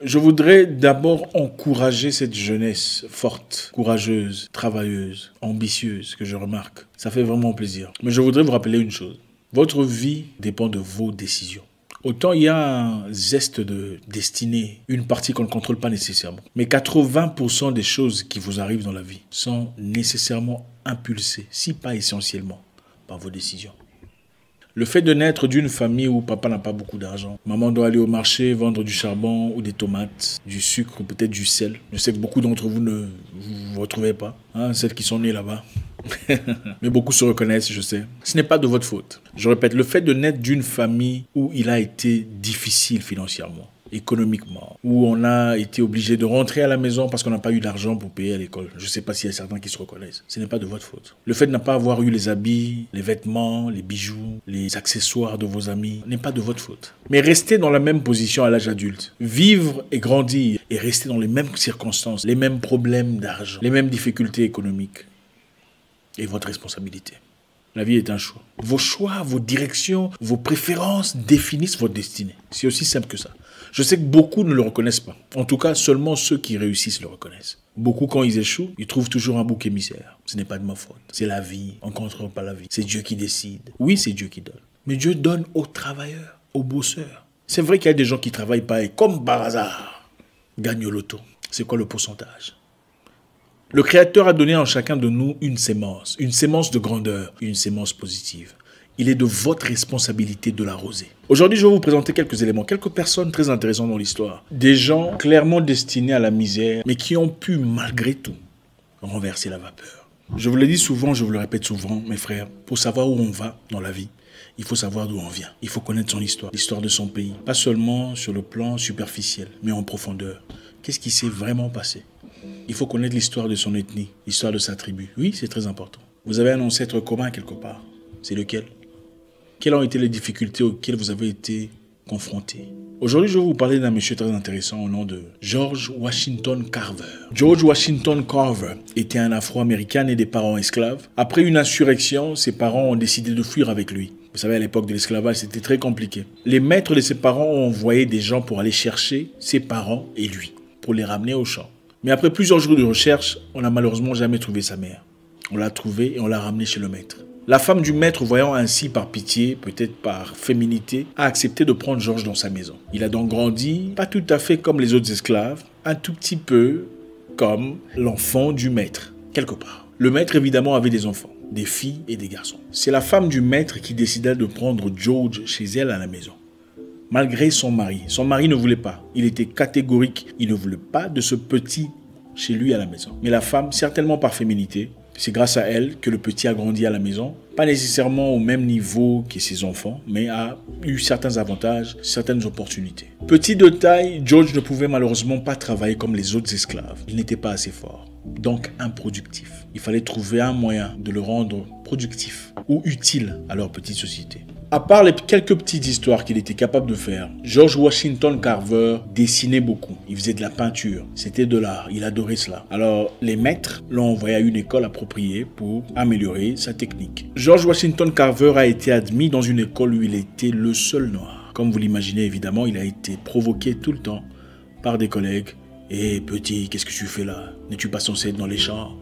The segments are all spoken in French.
Je voudrais d'abord encourager cette jeunesse forte, courageuse, travailleuse, ambitieuse que je remarque. Ça fait vraiment plaisir. Mais je voudrais vous rappeler une chose. Votre vie dépend de vos décisions. Autant il y a un zeste de destinée, une partie qu'on ne contrôle pas nécessairement. Mais 80% des choses qui vous arrivent dans la vie sont nécessairement impulsées, si pas essentiellement, par vos décisions. Le fait de naître d'une famille où papa n'a pas beaucoup d'argent, maman doit aller au marché vendre du charbon ou des tomates, du sucre ou peut-être du sel. Je sais que beaucoup d'entre vous ne vous retrouvez pas, celles qui sont nées là-bas. Mais beaucoup se reconnaissent, je sais. Ce n'est pas de votre faute. Je répète, le fait de naître d'une famille où il a été difficile financièrement, économiquement, où on a été obligé de rentrer à la maison parce qu'on n'a pas eu d'argent pour payer à l'école. Je ne sais pas s'il y a certains qui se reconnaissent. Ce n'est pas de votre faute. Le fait de ne pas avoir eu les habits, les vêtements, les bijoux, les accessoires de vos amis n'est pas de votre faute. Mais rester dans la même position à l'âge adulte, vivre et grandir et rester dans les mêmes circonstances, les mêmes problèmes d'argent, les mêmes difficultés économiques, est votre responsabilité. La vie est un choix. Vos choix, vos directions, vos préférences définissent votre destinée. C'est aussi simple que ça. Je sais que beaucoup ne le reconnaissent pas. En tout cas, seulement ceux qui réussissent le reconnaissent. Beaucoup, quand ils échouent, ils trouvent toujours un bouc émissaire. Ce n'est pas de ma faute. C'est la vie. On ne contrôle pas la vie. C'est Dieu qui décide. Oui, c'est Dieu qui donne. Mais Dieu donne aux travailleurs, aux bosseurs. C'est vrai qu'il y a des gens qui ne travaillent pas et, comme par hasard, gagnent au loto. C'est quoi le pourcentage ? Le Créateur a donné en chacun de nous une sémence de grandeur, une sémence positive. Il est de votre responsabilité de l'arroser. Aujourd'hui, je vais vous présenter quelques éléments, quelques personnes très intéressantes dans l'histoire. Des gens clairement destinés à la misère, mais qui ont pu, malgré tout, renverser la vapeur. Je vous le dis souvent, je vous le répète souvent, mes frères, pour savoir où on va dans la vie, il faut savoir d'où on vient. Il faut connaître son histoire, l'histoire de son pays. Pas seulement sur le plan superficiel, mais en profondeur. Qu'est-ce qui s'est vraiment passé ? Il faut connaître l'histoire de son ethnie, l'histoire de sa tribu. Oui, c'est très important. Vous avez un ancêtre commun quelque part. C'est lequel ? Quelles ont été les difficultés auxquelles vous avez été confrontés ? Aujourd'hui, je vais vous parler d'un monsieur très intéressant au nom de George Washington Carver. George Washington Carver était un Afro-Américain né des parents esclaves. Après une insurrection, ses parents ont décidé de fuir avec lui. Vous savez, à l'époque de l'esclavage, c'était très compliqué. Les maîtres de ses parents ont envoyé des gens pour aller chercher ses parents et lui, pour les ramener au champ. Mais après plusieurs jours de recherche, on n'a malheureusement jamais trouvé sa mère. On l'a trouvée et on l'a ramenée chez le maître. La femme du maître, voyant ainsi par pitié, peut-être par féminité, a accepté de prendre Georges dans sa maison. Il a donc grandi, pas tout à fait comme les autres esclaves, un tout petit peu comme l'enfant du maître, quelque part. Le maître, évidemment, avait des enfants, des filles et des garçons. C'est la femme du maître qui décida de prendre George chez elle à la maison. Malgré son mari. Son mari ne voulait pas. Il était catégorique. Il ne voulait pas de ce petit chez lui à la maison. Mais la femme, certainement par féminité, c'est grâce à elle que le petit a grandi à la maison. Pas nécessairement au même niveau que ses enfants, mais a eu certains avantages, certaines opportunités. Petit de taille, George ne pouvait malheureusement pas travailler comme les autres esclaves. Il n'était pas assez fort. Donc improductif. Il fallait trouver un moyen de le rendre productif ou utile à leur petite société. À part les quelques petites histoires qu'il était capable de faire, George Washington Carver dessinait beaucoup. Il faisait de la peinture. C'était de l'art. Il adorait cela. Alors, les maîtres l'ont envoyé à une école appropriée pour améliorer sa technique. George Washington Carver a été admis dans une école où il était le seul noir. Comme vous l'imaginez, évidemment, il a été provoqué tout le temps par des collègues. « Hé, petit, qu'est-ce que tu fais là? N'es-tu pas censé être dans les champs ?»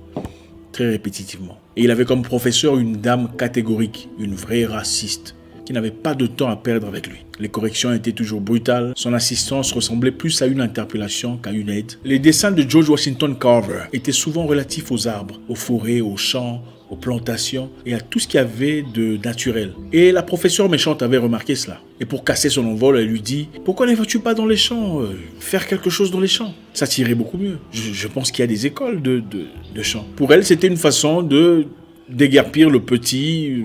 Très répétitivement. Et il avait comme professeur une dame catégorique, une vraie raciste, qui n'avait pas de temps à perdre avec lui. Les corrections étaient toujours brutales, son assistance ressemblait plus à une interpellation qu'à une aide. Les dessins de George Washington Carver étaient souvent relatifs aux arbres, aux forêts, aux champs, aux plantations et à tout ce qu'il y avait de naturel. Et la professeure méchante avait remarqué cela. Et pour casser son envol, elle lui dit « Pourquoi ne vas-tu pas dans les champs faire quelque chose dans les champs ?» Ça tirait beaucoup mieux. Je pense qu'il y a des écoles de chants. Pour elle, c'était une façon de déguerpir le petit.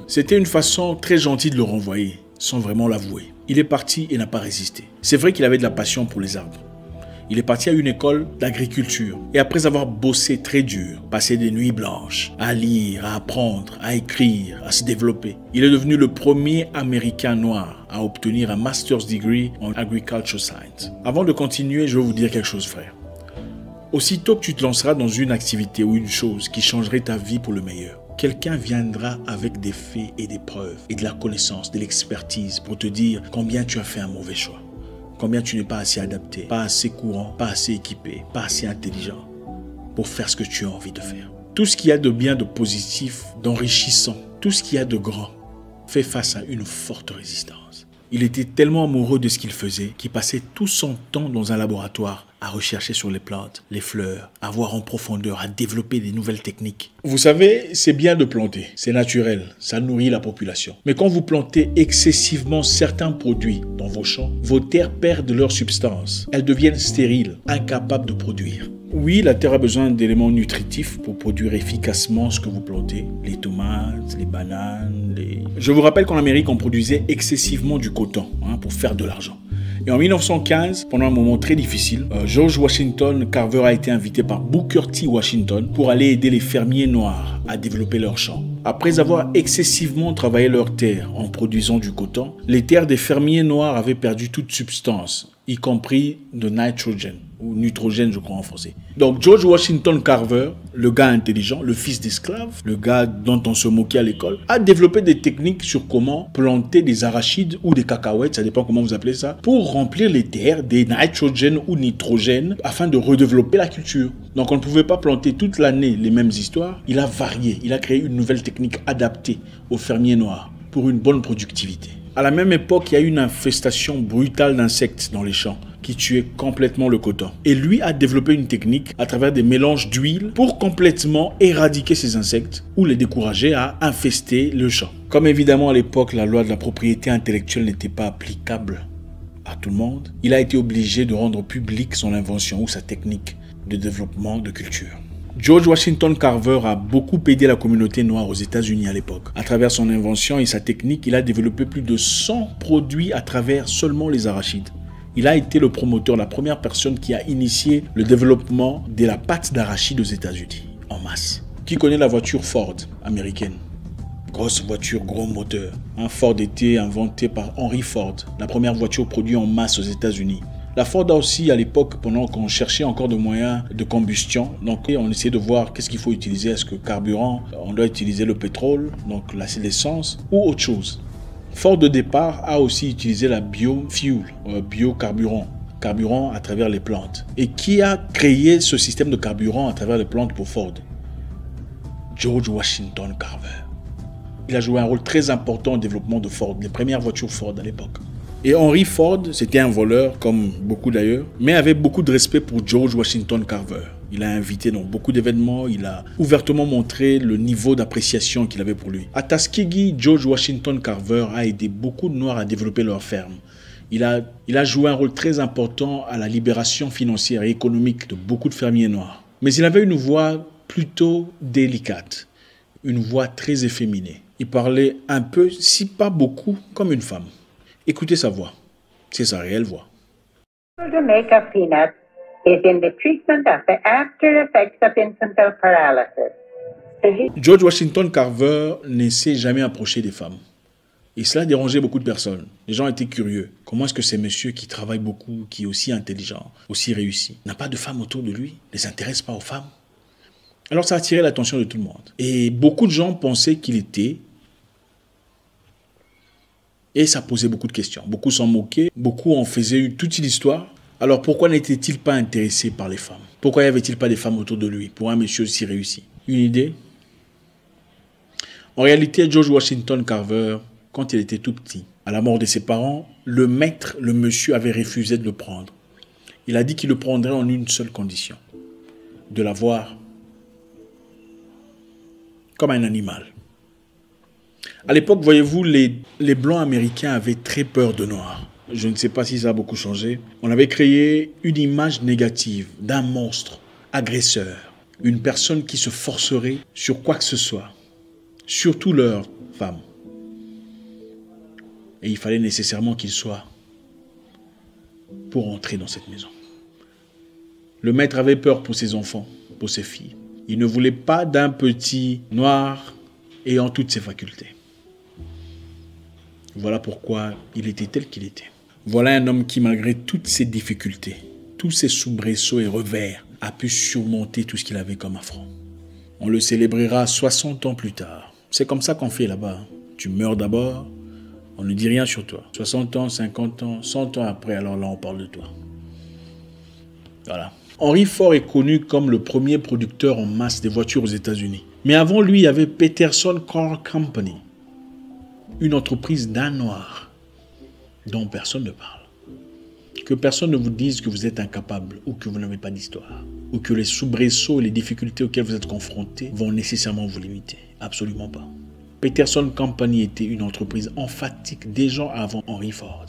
C'était une façon très gentille de le renvoyer, sans vraiment l'avouer. Il est parti et n'a pas résisté. C'est vrai qu'il avait de la passion pour les arbres. Il est parti à une école d'agriculture. Et après avoir bossé très dur, passé des nuits blanches, à lire, à apprendre, à écrire, à se développer, il est devenu le premier Américain noir à obtenir un Master's Degree en Agriculture Science. Avant de continuer, je vais vous dire quelque chose, frère. Aussitôt que tu te lanceras dans une activité ou une chose qui changerait ta vie pour le meilleur, quelqu'un viendra avec des faits et des preuves et de la connaissance, de l'expertise pour te dire combien tu as fait un mauvais choix, combien tu n'es pas assez adapté, pas assez courant, pas assez équipé, pas assez intelligent pour faire ce que tu as envie de faire. Tout ce qu'il y a de bien, de positif, d'enrichissant, tout ce qu'il y a de grand fait face à une forte résistance. Il était tellement amoureux de ce qu'il faisait qu'il passait tout son temps dans un laboratoire à rechercher sur les plantes, les fleurs, à voir en profondeur, à développer des nouvelles techniques. Vous savez, c'est bien de planter, c'est naturel, ça nourrit la population. Mais quand vous plantez excessivement certains produits dans vos champs, vos terres perdent leur substance. Elles deviennent stériles, incapables de produire. Oui, la terre a besoin d'éléments nutritifs pour produire efficacement ce que vous plantez. Les tomates, les bananes, Je vous rappelle qu'en Amérique, on produisait excessivement du coton pour faire de l'argent. Et en 1915, pendant un moment très difficile, George Washington Carver a été invité par Booker T. Washington pour aller aider les fermiers noirs à développer leurs champs. Après avoir excessivement travaillé leurs terres en produisant du coton, les terres des fermiers noirs avaient perdu toute substance, y compris de nitrogène, ou nitrogène je crois en français. Donc George Washington Carver, le gars intelligent, le fils d'esclave, le gars dont on se moquait à l'école, a développé des techniques sur comment planter des arachides ou des cacahuètes, ça dépend comment vous appelez ça, pour remplir les terres des nitrogènes ou nitrogène afin de redévelopper la culture. Donc on ne pouvait pas planter toute l'année les mêmes histoires, il a varié, il a créé une nouvelle technique adaptée aux fermiers noirs pour une bonne productivité. À la même époque, il y a eu une infestation brutale d'insectes dans les champs qui tuait complètement le coton. Et lui a développé une technique à travers des mélanges d'huile pour complètement éradiquer ces insectes ou les décourager à infester le champ. Comme évidemment à l'époque, la loi de la propriété intellectuelle n'était pas applicable à tout le monde, il a été obligé de rendre publique son invention ou sa technique de développement de culture. George Washington Carver a beaucoup aidé la communauté noire aux États-Unis à l'époque. À travers son invention et sa technique, il a développé plus de 100 produits à travers seulement les arachides. Il a été le promoteur, la première personne qui a initié le développement de la pâte d'arachide aux États-Unis, en masse. Qui connaît la voiture Ford américaine? Grosse voiture, gros moteur. Un Ford était inventé par Henry Ford, la première voiture produite en masse aux États-Unis. La Ford a aussi, à l'époque, pendant qu'on cherchait encore de moyens de combustion, donc on essayait de voir qu'est-ce qu'il faut utiliser. Est-ce que carburant, on doit utiliser le pétrole, donc l'essence, ou autre chose. Ford de départ a aussi utilisé la biofuel, biocarburant, carburant à travers les plantes. Et qui a créé ce système de carburant à travers les plantes pour Ford? George Washington Carver. Il a joué un rôle très important au développement de Ford, les premières voitures Ford à l'époque. Et Henry Ford, c'était un voleur, comme beaucoup d'ailleurs, mais avait beaucoup de respect pour George Washington Carver. Il l'a invité dans beaucoup d'événements, il a ouvertement montré le niveau d'appréciation qu'il avait pour lui. À Tuskegee, George Washington Carver a aidé beaucoup de Noirs à développer leurs fermes. Il a joué un rôle très important à la libération financière et économique de beaucoup de fermiers noirs. Mais il avait une voix plutôt délicate, une voix très efféminée. Il parlait un peu, si pas beaucoup, comme une femme. Écoutez sa voix. C'est sa réelle voix. To make of peanuts is in the treatment of the after effects of infantile paralysis. George Washington Carver ne s'est jamais approché des femmes. Et cela dérangeait beaucoup de personnes. Les gens étaient curieux. Comment est-ce que ces messieurs qui travaillent beaucoup, qui est aussi intelligent, aussi réussi, n'a pas de femmes autour de lui, ne s'intéresse pas aux femmes? Alors ça a attiré l'attention de tout le monde. Et beaucoup de gens pensaient qu'il était... Et ça posait beaucoup de questions. Beaucoup s'en moquaient, beaucoup en faisaient toute une histoire. Alors pourquoi n'était-il pas intéressé par les femmes? Pourquoi n'y avait-il pas des femmes autour de lui pour un monsieur si réussi? Une idée? En réalité, George Washington Carver, quand il était tout petit, à la mort de ses parents, le maître, le monsieur, avait refusé de le prendre. Il a dit qu'il le prendrait en une seule condition, de l'avoir comme un animal. À l'époque, voyez-vous, les Blancs américains avaient très peur de Noirs. Je ne sais pas si ça a beaucoup changé. On avait créé une image négative d'un monstre, agresseur, une personne qui se forcerait sur quoi que ce soit, surtout leurs femmes. Et il fallait nécessairement qu'il soit pour entrer dans cette maison. Le maître avait peur pour ses enfants, pour ses filles. Il ne voulait pas d'un petit noir ayant toutes ses facultés. Voilà pourquoi il était tel qu'il était. Voilà un homme qui, malgré toutes ses difficultés, tous ses soubresauts et revers, a pu surmonter tout ce qu'il avait comme affront. On le célébrera 60 ans plus tard. C'est comme ça qu'on fait là-bas. Tu meurs d'abord, On ne dit rien sur toi. 60 ans, 50 ans, 100 ans après, alors là, on parle de toi. Voilà. Henry Ford est connu comme le premier producteur en masse des voitures aux États-Unis. Mais avant lui, il y avait Peterson Car Company, une entreprise danoise dont personne ne parle. Que personne ne vous dise que vous êtes incapable ou que vous n'avez pas d'histoire, ou que les soubresauts et les difficultés auxquelles vous êtes confrontés vont nécessairement vous limiter. Absolument pas. Peterson Company était une entreprise emphatique déjà avant Henry Ford.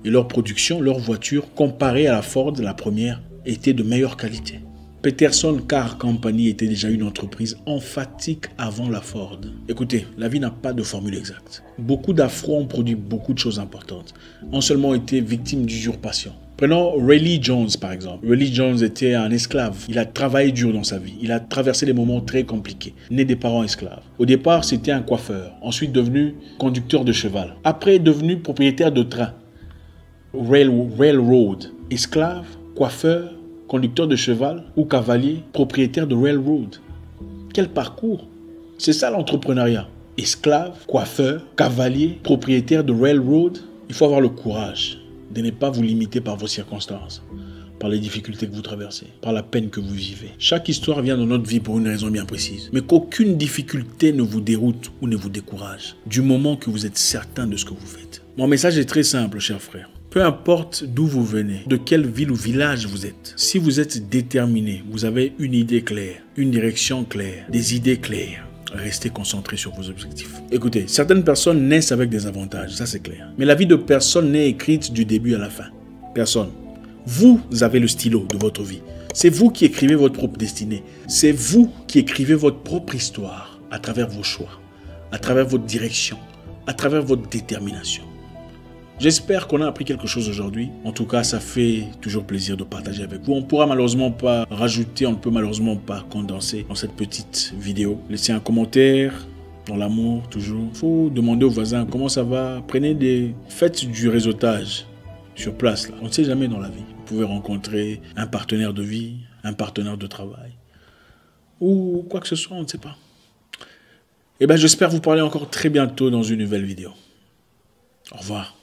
Et leur production, leur voiture, comparée à la Ford, la première, était de meilleure qualité. Peterson Car Company était déjà une entreprise emphatique avant la Ford. Écoutez, la vie n'a pas de formule exacte. Beaucoup d'Afro ont produit beaucoup de choses importantes, ont seulement été victimes d'usurpation. Prenons Ray Lee Jones par exemple. Ray Lee Jones était un esclave. Il a travaillé dur dans sa vie. Il a traversé des moments très compliqués. Né des parents esclaves. Au départ, c'était un coiffeur. Ensuite devenu conducteur de cheval. Après, devenu propriétaire de train. Railroad. Esclave, coiffeur, conducteur de cheval ou cavalier, propriétaire de railroad. Quel parcours! C'est ça l'entrepreneuriat. Esclave, coiffeur, cavalier, propriétaire de railroad. Il faut avoir le courage de ne pas vous limiter par vos circonstances, par les difficultés que vous traversez, par la peine que vous vivez. Chaque histoire vient dans notre vie pour une raison bien précise. Mais qu'aucune difficulté ne vous déroute ou ne vous décourage, du moment que vous êtes certain de ce que vous faites. Mon message est très simple, chers frères. Peu importe d'où vous venez, de quelle ville ou village vous êtes, si vous êtes déterminé, vous avez une idée claire, une direction claire, des idées claires, restez concentré sur vos objectifs. Écoutez, certaines personnes naissent avec des avantages, ça c'est clair. Mais la vie de personne n'est écrite du début à la fin. Personne. Vous avez le stylo de votre vie. C'est vous qui écrivez votre propre destinée. C'est vous qui écrivez votre propre histoire à travers vos choix, à travers votre direction, à travers votre détermination. J'espère qu'on a appris quelque chose aujourd'hui. En tout cas, ça fait toujours plaisir de partager avec vous. On ne pourra malheureusement pas rajouter, on ne peut malheureusement pas condenser dans cette petite vidéo. Laissez un commentaire, dans l'amour toujours. Il faut demander aux voisins comment ça va. Faites du réseautage sur place. Là. On ne sait jamais dans la vie. Vous pouvez rencontrer un partenaire de vie, un partenaire de travail ou quoi que ce soit, on ne sait pas. Eh bien, j'espère vous parler encore très bientôt dans une nouvelle vidéo. Au revoir.